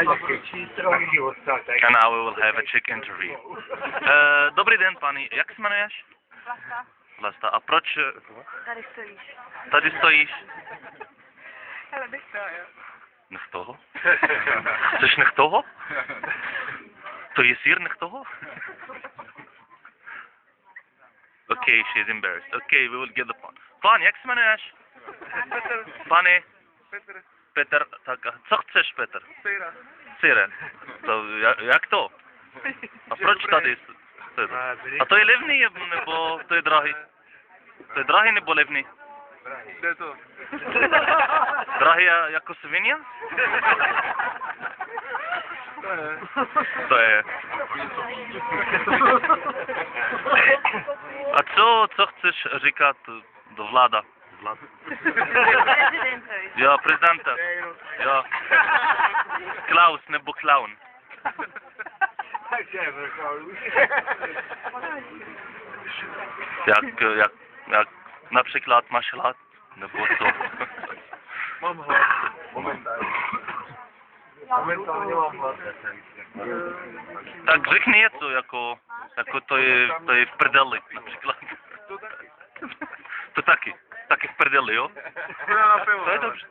And now we will have a chick interview. Dobrý den, paní. Jak se jmenuješ? Vlasta, Vlasta. A proč tady stojíš. tady stojíš? Hele, bych to, jo. Nech toho? Chceš nech toho? To je sír nech toho? Okay, she's embarrassed. Okay, we will get the phone. Pán, jak se jmenuješ? Pane? Petr. Tak, co chceš, Petr? Syre. To, jak to? A proč tady? A to je levný, nebo to je drahý? To je drahý nebo levný? Kde to? Drahý jako svině? To je. A co chceš říkat do vláda? Prezidentovi. Jo, prezidenta. Jo. Klaus nebo clown. Jak například máš hlad? Nebo co? Mám hlad. Momentálně mám hlad. Tak řekni něco, jako to je v prdeli, například. To taky v prdeli, jo? Na pivo. To je dobře.